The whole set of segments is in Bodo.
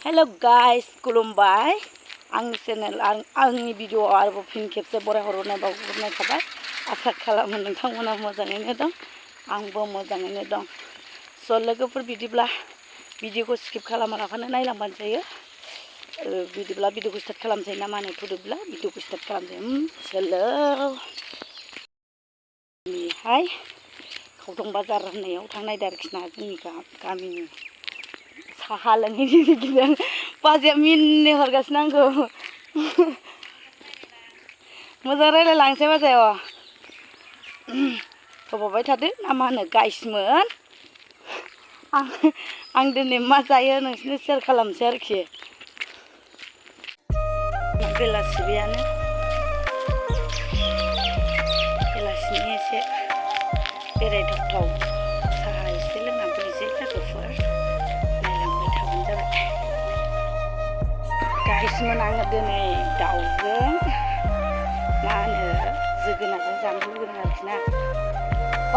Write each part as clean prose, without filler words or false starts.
हेलो गाइस खुलुमबाय आंनि चेनेल आंनि भिडिअ आरोबाव फिन खेबसे बरायहरनाय बावहरनाय थाबाय आसा खालामो नोंथांमोना मोजाङैनो दं आंबो मोजाङैनो दं स' लोगोफोर बिदिब्ला भिडिअखौ स्किप खालामालाबानो नायलांबानो जायो बिदिब्ला भिडिअखौ स्टार्ट खालामसै ना मा होनो फुदुब्ला भिडिअखौ स्टार्ट खालामसै हेलो दिनैहाय खावथं बाजार होननायाव थांनाय डाइरेक्सना जोंनि गामिनि साहा लोंहैनो गिदिर बाजैया मिनि हरगासिनो आंखौ मोजां रायलायलांसै बाजायाव थबावबाय थादो ना मा होनो गाइसमोन आं दिनै मा जायो नोंसोरनो शेयार खालामसै आरोखि बेलासियानो बेलासिनि एसे बेरायथावथाव साहा एसे लोंना फैनोसै लोगोफोर नायलांबाय थाबानो जाबाय गाइसमोन आङो दिनै दाउजों मा होनो जोगोनारजों जानो लुगैदों आरोखि ना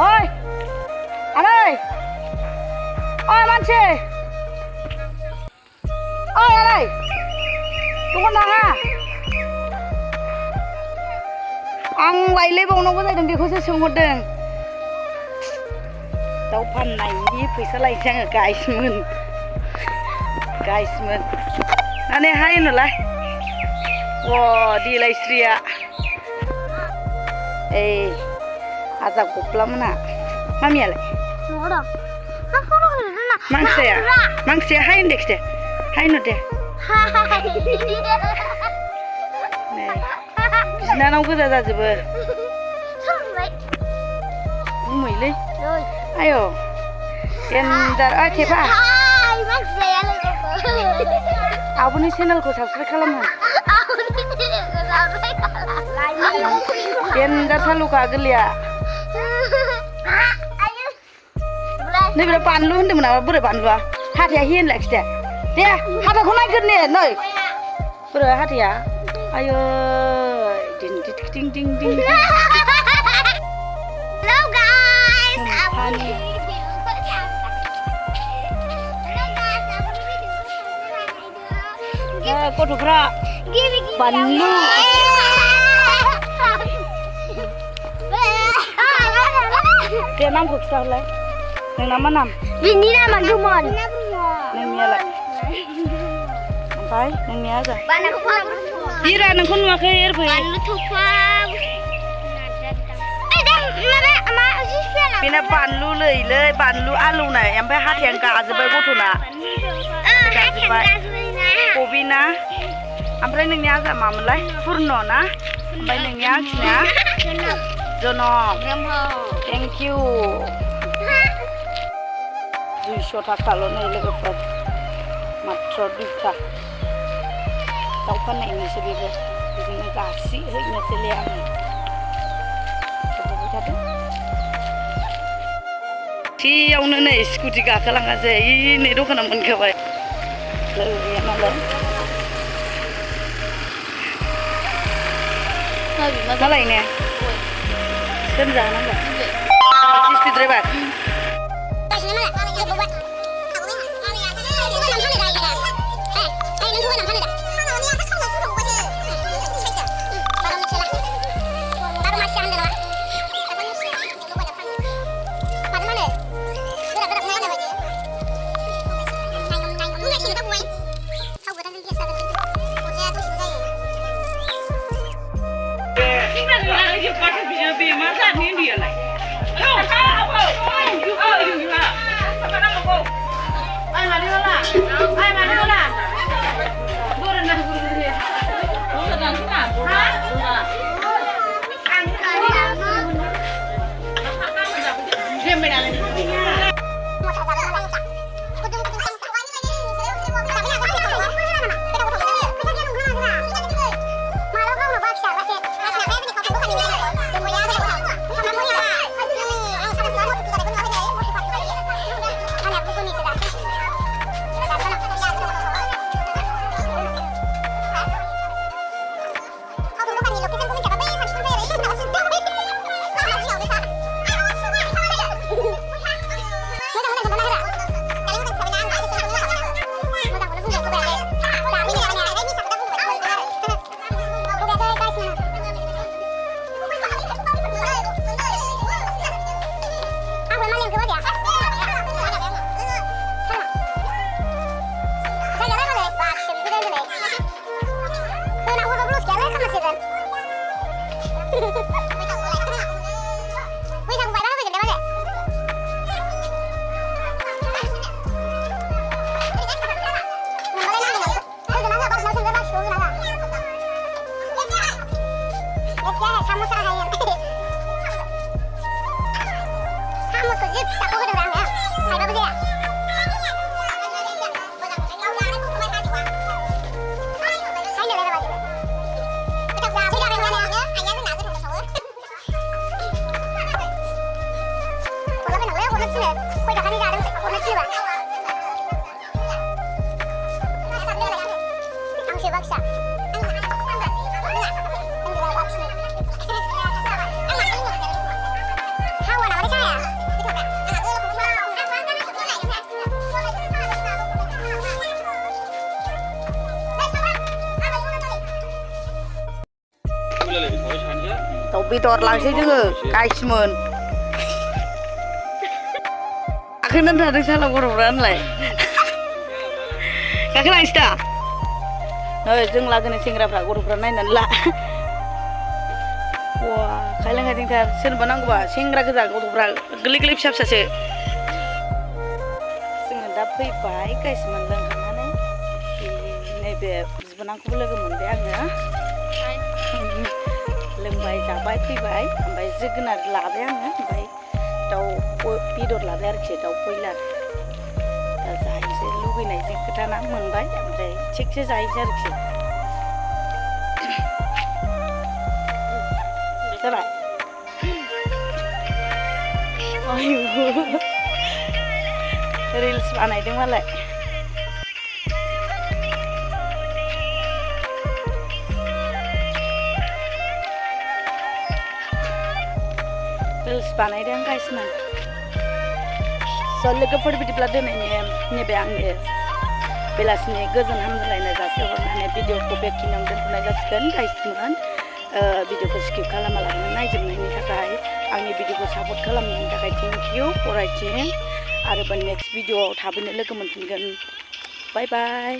ओइ आनै ओइ मानसि ओइ आनै दखान नाङा आं लायलायबावनांगौ जादों बेखौसो सोंहरदों दाउ फाननायनि फैसा लायनोसै आङो गाइसमोन नानै हाय होनोलाय अ देलायस्रिया ओइ आजा गब्लामोना मामियालाय मांसेया हाय होनदो खिथे हाय होनो दे बिनानाव गोजा जाजोबो बुंमैलै आयौ गेन्दार ओइ थेफा आब'नि चेनेलखौ साबसक्राइब खालामो गेन्दार सालुखा गोरलैया नैबे बानलु होन्दोंमोन नामा बोरै बानलुआ हाथाया हि होनलाय खिथे दे हाथाखौ नायग्रोनि नै बोरै हाथाया आयै दिं दिं दिं दिं हेलौ गाइस गथ'फ्रा बानलु दे नामखौ खिथाहरलाय नोंना मा नाम बिनि नामा गोमोन नोंनियालाय ओमफ्राय नोंनिया जा बिरा नोंखौ नुवाखै एरफै बेना बानलु लैलै बानलु आलौनाय ओमफ्राय हाथायानो गाजोब्बाय गथ'ना गाजोब्बाय बबिना ओमफ्राय नोंनि आजा मामोनलाय पुर्न ना ओमफ्राय नोंनि आखिना जनम थेंक इउ 200 थाखाल' नै लोगोफोर माथ्र 2था दाउ फाननायनिसो बेबो बिदिनो गासि हैनोसैलै आङो थबावबाय थादो सियावनो नै स्कुटि गाखोलाङासै नै दखानाव मोनखाबाय लोगोया नालाय मालाय ने सोर जानांगौ सिस्टि ड्राइभार दाउ बेदर लांसै जोङो गाइसमोन गाखोनानै थादों साला गथ'फ्रा होनलाय गाखोलांसै दा नै जों लागोनो सेंग्राफ्रा गथ'फ्रा नायनानै ला वा खायलें खायलेंथार सोरनोबा नांगौबा सेंग्रा गोजा गथ'फ्रा गोरलै गोरलै फिसा फिसासो जोङो दा फैबाय गाइसमोन लोंखांनानै नैबे बिबोनांखौबो लोगो मोनबाय आङो लोंबाय जाबाय फैबाय ओमफ्राय जोगोनार लाबाय आङो ओमफ्राय दाउ बेदर लाबाय आरोखि दाउ बयलार दा जाहैसै लुगैनायजों खोथाना मोनबाय ओमफ्राय थिगसे जाहैसै आरोखि जाबाय रिल्स बानायदों मालाय रिल्स बानायदों गाइसमोन स' लोगोफोर बिदिब्ला दिनैनि नैबे आंनि बेलासिनि गोजोन हामलायनाय जासिहरनानै भिडिअखौ बेखिनियावनो दोनथ'नाय जासिगोन गाइसमोन भिडिअखौ स्किप खालामालासिनो नायजोबनायनि थाखाय आंनि भिडिअखौ सापर्ट खालामनायनि थाखाय थेंक इउ फर वाचिं आरोबाव नेक्स्ट भिडिअआव थाबैनो लोगो मोनफिनगोन बाय बाय